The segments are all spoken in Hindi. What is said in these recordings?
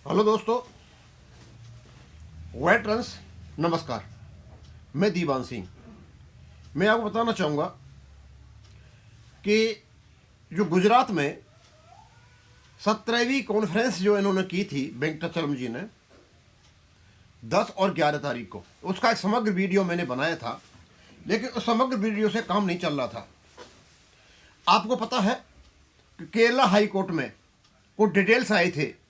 हेलो दोस्तों, वेटरन्स नमस्कार। मैं दीवान सिंह। मैं आपको बताना चाहूँगा कि जो गुजरात में 17वीं कॉन्फ्रेंस जो इन्होंने की थी वेंकटाचलम जी ने 10 और 11 तारीख को, उसका एक समग्र वीडियो मैंने बनाया था, लेकिन उस समग्र वीडियो से काम नहीं चल रहा था। आपको पता है कि केरला हाई कोर्ट में कुछ डिटेल्स आए थे।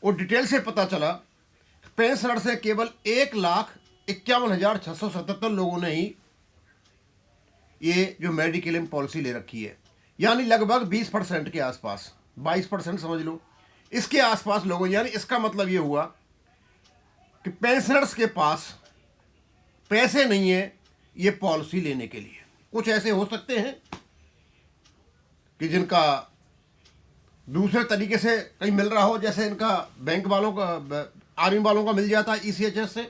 वो डिटेल से पता चला पेंशनर से केवल 1,51,677 लोगों ने ही ये जो मेडिक्लेम पॉलिसी ले रखी है, यानी लगभग 20% के आसपास, 22% समझ लो, इसके आसपास लोगों। यानी इसका मतलब ये हुआ कि पेंशनर्स के पास पैसे नहीं है ये पॉलिसी लेने के लिए। कुछ ऐसे हो सकते हैं कि जिनका दूसरे तरीके से कहीं मिल रहा हो, जैसे इनका बैंक वालों का, आर्मी वालों का मिल जाता है ECHS से,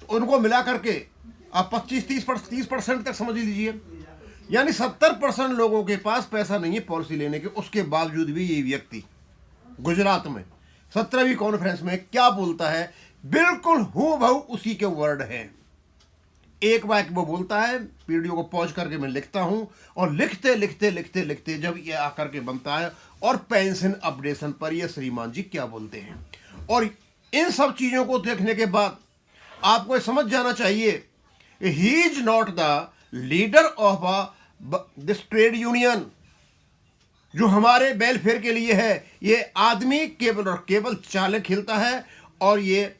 तो उनको मिला करके आप 25-30% तक समझ लीजिए, यानी 70% लोगों के पास पैसा नहीं है पॉलिसी लेने के। उसके बावजूद भी ये व्यक्ति गुजरात में 17वीं कॉन्फ्रेंस में क्या बोलता है, बिल्कुल हूबहू उसी के वर्ड हैं। एक वाक्य वो बोलता है, वीडियो को पॉज करके मैं लिखता हूं, और लिखते लिखते लिखते लिखते जब ये आकर के बनता है और पेंशन अपडेशन पर ये श्रीमान जी क्या बोलते हैं। और इन सब चीज़ों को देखने के बाद आपको समझ जाना चाहिए, he is not the leader of this trade union जो हमारे वेलफेयर के लिए है। ये आदमी केवल और केवल चाले खेलता है और ये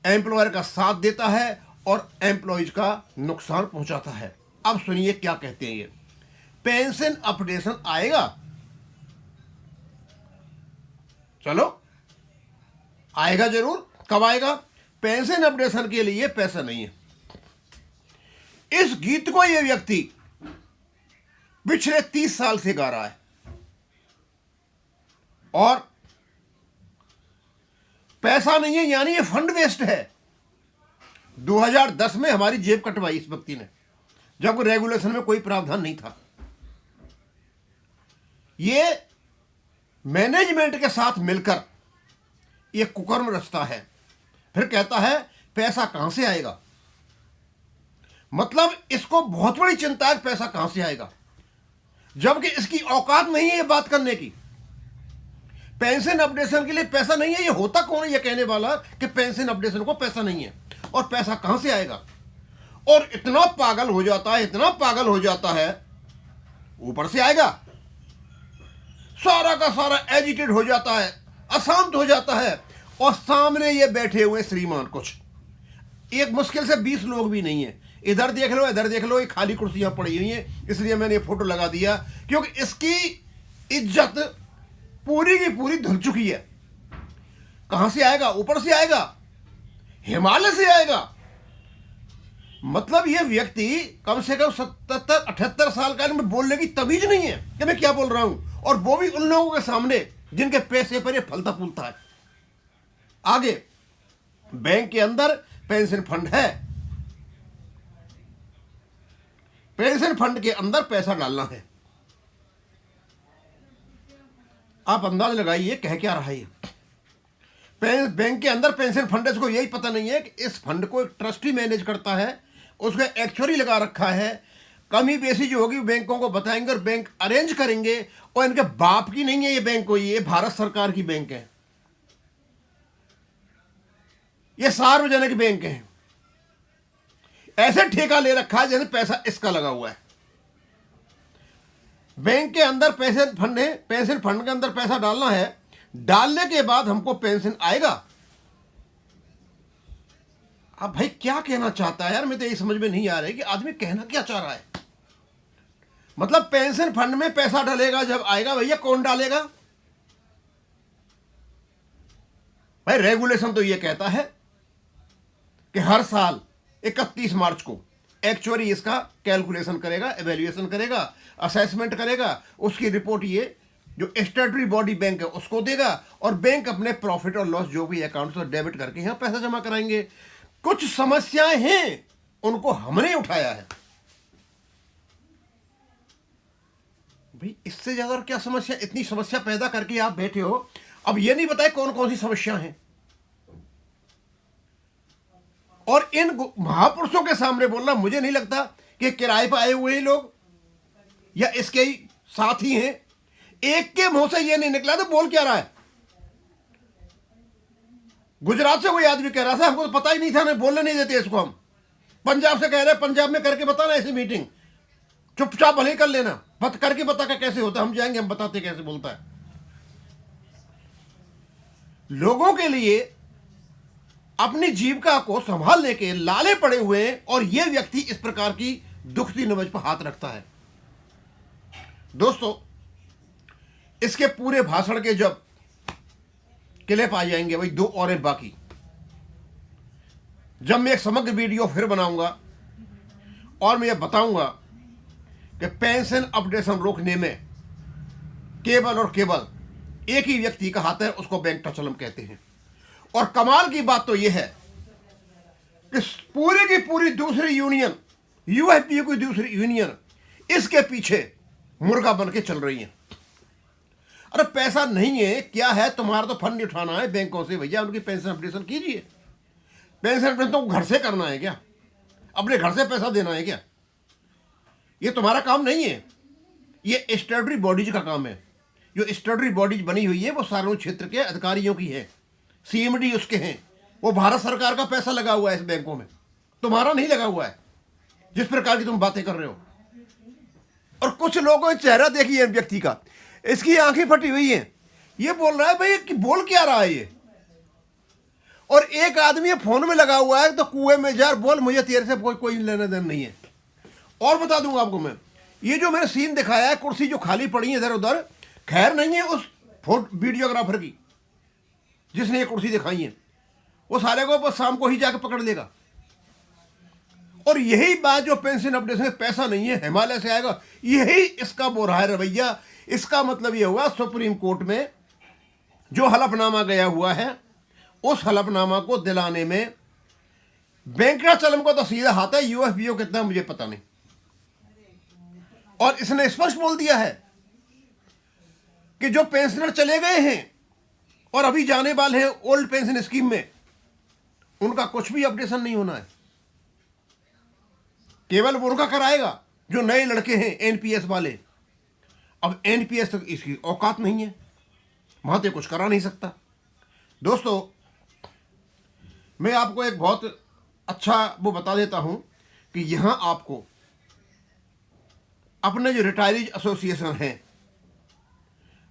एम्प्लॉयर का साथ देता है और एम्प्लॉयज का नुकसान पहुंचाता है। अब सुनिए क्या कहते हैं ये। पेंशन अपडेशन आएगा, चलो आएगा जरूर। कब आएगा? पेंशन अपडेशन के लिए पैसा नहीं है। इस गीत को ये व्यक्ति पिछले 30 साल से गा रहा है और पैसा नहीं है, यानी ये फंड वेस्ट है। 2010 में हमारी जेब कटवाई इस व्यक्ति ने, जब रेगुलेशन में कोई प्रावधान नहीं था। ये मैनेजमेंट के साथ मिलकर ये कुकर्म रचता है, फिर कहता है पैसा कहां से आएगा। मतलब इसको बहुत बड़ी चिंता है पैसा कहां से आएगा, जबकि इसकी औकात नहीं है ये बात करने की। पेंशन अपडेशन के लिए पैसा नहीं है, ये होता कौन है ये कहने वाला कि पेंशन अपडेशन को पैसा नहीं है और पैसा कहां से आएगा। और इतना पागल हो जाता है, इतना पागल हो जाता है, ऊपर से आएगा, सारा का सारा एजिटेड हो जाता है, अशांत हो जाता है। और सामने ये बैठे हुए श्रीमान, कुछ एक मुश्किल से 20 लोग भी नहीं है। इधर देख लो, इधर देख लो, ये खाली कुर्सियां पड़ी हुई हैं, इसलिए मैंने ये फोटो लगा दिया, क्योंकि इसकी इज्जत पूरी की पूरी धुल चुकी है। कहां से आएगा? ऊपर से आएगा, हिमालय से आएगा। मतलब यह व्यक्ति कम से कम 77-78 साल का, में बोलने की तमीज नहीं है कि मैं क्या बोल रहा हूं, और वो भी उन लोगों के सामने जिनके पैसे पर ये फलता फूलता है। आगे बैंक के अंदर पेंशन फंड है, पेंशन फंड के अंदर पैसा डालना है। आप अंदाज लगाइए कह क्या रहा है। बैंक के अंदर पेंशन फंड, इसको यही पता नहीं है कि इस फंड को एक ट्रस्टी मैनेज करता है, उसका एक्चुअरी लगा रखा है। कमी बेसी जो होगी बैंकों को बताएंगे और बैंक अरेंज करेंगे। और इनके बाप की नहीं है ये बैंक, कोई ये भारत सरकार की बैंक है, ये सार्वजनिक बैंक है। ऐसे ठेका ले रखा है जैसे पैसा इसका लगा हुआ है। बैंक के अंदर पेंशन फंड है, पेंशन फंड के अंदर पैसा डालना है, डालने के बाद हमको पेंशन आएगा। अब भाई क्या कहना चाहता है यार, मैं तो ये समझ में नहीं आ रहा है कि आदमी कहना क्या चाह रहा है। मतलब पेंशन फंड में पैसा डालेगा, जब आएगा भैया कौन डालेगा? भाई रेगुलेशन तो ये कहता है कि हर साल 31 मार्च को एक्चुअरी इसका कैलकुलेशन करेगा, एवेल्युएशन करेगा, असेसमेंट करेगा, उसकी रिपोर्ट ये जो स्टैट्यूटरी बॉडी बैंक है उसको देगा, और बैंक अपने प्रॉफिट और लॉस जो भी अकाउंट से डेबिट करके यहां पैसा जमा कराएंगे। कुछ समस्याएं हैं, उनको हमने उठाया है। भाई इससे ज्यादा और क्या समस्या, इतनी समस्या पैदा करके आप बैठे हो। अब ये नहीं बताए कौन कौन सी समस्या हैं। और इन महापुरुषों के सामने बोलना, मुझे नहीं लगता कि किराए पर आए हुए लोग या इसके ही साथी हैं। एक के मुंह से ये नहीं निकला तो बोल क्या रहा है। गुजरात से कोई आदमी कह रहा था हमको तो पता ही नहीं था, नहीं बोलने नहीं देते इसको। हम पंजाब से कह रहे हैं, पंजाब में करके बताना ऐसी मीटिंग, चुपचाप भले कर लेना, बत करके बता का कैसे होता, हम जाएंगे, हम बताते कैसे बोलता है। लोगों के लिए अपनी जीविका को संभालने के लाले पड़े हुए हैं और यह व्यक्ति इस प्रकार की दुखती नब्ज पर हाथ रखता है। दोस्तों, इसके पूरे भाषण के जब क्लिप आ जाएंगे, वही 2 और हैं बाकी, जब मैं एक समग्र वीडियो फिर बनाऊंगा और मैं ये बताऊंगा कि पेंशन अपडेशन रोकने में केवल और केवल एक ही व्यक्ति का हाथ है, उसको वेंकटाचलम कहते हैं। और कमाल की बात तो यह है कि पूरी की पूरी दूसरी यूनियन, यूएफपीओ की दूसरी यूनियन इसके पीछे मुर्गा बन के चल रही है। अरे पैसा नहीं है, क्या है, तुम्हारा तो फंड उठाना है बैंकों से, भैया उनकी पेंशन अपडेशन कीजिए। पेंशन अपडेशन तो घर से करना है क्या? अपने घर से पैसा देना है क्या? ये तुम्हारा काम नहीं है, ये स्टैट्यूटरी बॉडीज का काम है। जो स्टैट्यूटरी बॉडीज बनी हुई है वो सार्वजनिक क्षेत्र के अधिकारियों की है, सीएमडी उसके हैं, वो भारत सरकार का पैसा लगा हुआ है इस बैंकों में, तुम्हारा नहीं लगा हुआ है, जिस प्रकार की तुम बातें कर रहे हो। और कुछ लोगों ने चेहरा देखिए व्यक्ति का, इसकी आंखें फटी हुई हैं, ये बोल रहा है भाई कि बोल क्या रहा है ये। और एक आदमी फोन में लगा हुआ है तो कुएं में जा, बोल मुझे तेरे से कोई लेना देना नहीं है। और बता दूंगा आपको मैं, ये जो मैंने सीन दिखाया है, कुर्सी जो खाली पड़ी है इधर उधर, खैर नहीं है उस वीडियोग्राफर की जिसने ये कुर्सी दिखाई है, वो सारे को बस शाम को ही जाकर पकड़ लेगा। और यही बात जो पेंशन अपडेशन में पैसा नहीं है, हिमालय से आएगा, यही इसका बोल रहा है रवैया। इसका मतलब ये हुआ सुप्रीम कोर्ट में जो हलफनामा गया हुआ है, उस हलफनामा को दिलाने में वेंकटाचलम को तो सीधा हाथ है, यूएफपीओ कितना मुझे पता नहीं। और इसने स्पष्ट बोल दिया है कि जो पेंशनर चले गए हैं और अभी जाने वाले हैं ओल्ड पेंशन स्कीम में, उनका कुछ भी अपडेशन नहीं होना है, केवल वो उनका कराएगा जो नए लड़के हैं एनपीएस वाले। अब एनपीएस तक इसकी औकात नहीं है, वहां तो कुछ करा नहीं सकता। दोस्तों, मैं आपको एक बहुत अच्छा वो बता देता हूं कि यहां आपको अपने जो रिटायरीज एसोसिएशन हैं,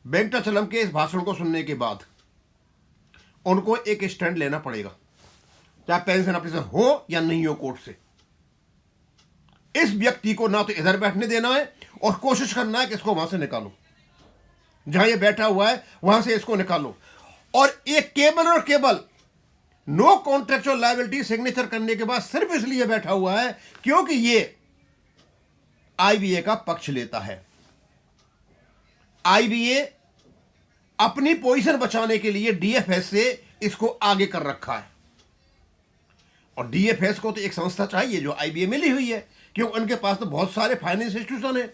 वेंकटाचलम के इस भाषण को सुनने के बाद उनको एक स्टैंड लेना पड़ेगा, चाहे पेंशन अपडेशन हो या नहीं हो कोर्ट से। इस व्यक्ति को ना तो इधर बैठने देना है और कोशिश करना है कि इसको वहां से निकालो, जहां ये बैठा हुआ है वहां से इसको निकालो। और एक केवल और केवल नो कॉन्ट्रेक्चुअल लायबिलिटी सिग्नेचर करने के बाद सिर्फ इसलिए बैठा हुआ है क्योंकि ये आईबीए का पक्ष लेता है। आईबीए अपनी पोजीशन बचाने के लिए डीएफएस से इसको आगे कर रखा है। और डीएफएस को तो एक संस्था चाहिए जो आईबीए मिली हुई है, क्योंकि उनके पास तो बहुत सारे फाइनेंस इंस्टीट्यूशन है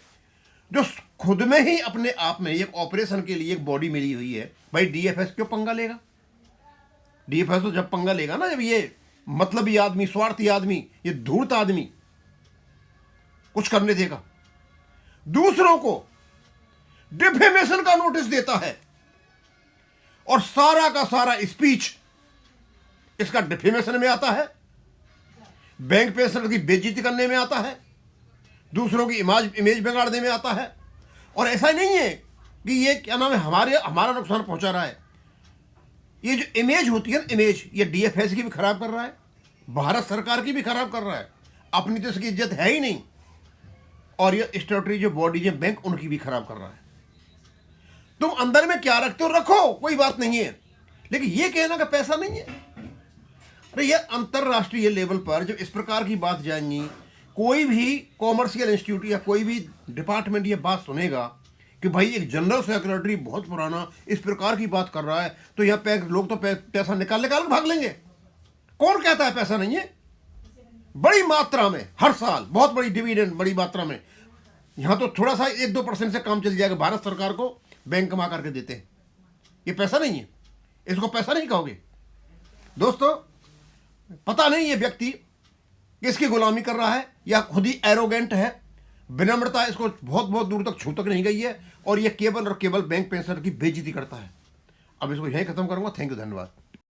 जो खुद में ही अपने आप में एक ऑपरेशन के लिए एक बॉडी मिली हुई है। भाई डीएफएस क्यों पंगा लेगा? डीएफएस तो जब पंगा लेगा ना जब ये मतलबी आदमी, स्वार्थी आदमी, ये धूर्त आदमी कुछ करने देगा, दूसरों को डिफेमेशन का नोटिस देता है और सारा का सारा स्पीच इसका डिफेमेशन में आता है, बैंक पेंशनर की बेइज्जती करने में आता है, दूसरों की इमेज बिगाड़ने में आता है। और ऐसा नहीं है कि ये क्या नाम है हमारा नुकसान पहुंचा रहा है, ये जो इमेज होती है इमेज, ये डीएफएस की भी खराब कर रहा है, भारत सरकार की भी खराब कर रहा है, अपनी तो इसकी इज्जत है ही नहीं, और ये स्टैट्यूटरी जो बॉडी है बैंक, उनकी भी खराब कर रहा है। तुम अंदर में क्या रखते हो रखो, कोई बात नहीं है, लेकिन ये कहना कि पैसा नहीं है, अरे ये अंतरराष्ट्रीय लेवल पर जब इस प्रकार की बात जाएंगी, कोई भी कॉमर्शियल इंस्टीट्यूट या कोई भी डिपार्टमेंट ये बात सुनेगा कि भाई एक जनरल सेक्रेटरी बहुत पुराना इस प्रकार की बात कर रहा है, तो यहाँ लोग तो पैसा निकाल के भाग लेंगे। कौन कहता है पैसा नहीं है? बड़ी मात्रा में हर साल बहुत बड़ी डिविडेंड बड़ी मात्रा में, यहाँ तो थोड़ा सा 1-2% से काम चल जाएगा, भारत सरकार को बैंक कमा करके देते हैं, ये पैसा नहीं है। इसको पैसा नहीं कहोगे? दोस्तों, पता नहीं ये व्यक्ति किसकी गुलामी कर रहा है या खुद ही एरोगेंट है। विनम्रता इसको बहुत बहुत दूर तक छू तक नहीं गई है और ये केवल और केवल बैंक पेंशनर की बेइज्जती करता है। अब इसको यहीं खत्म करूंगा। थैंक यू, धन्यवाद।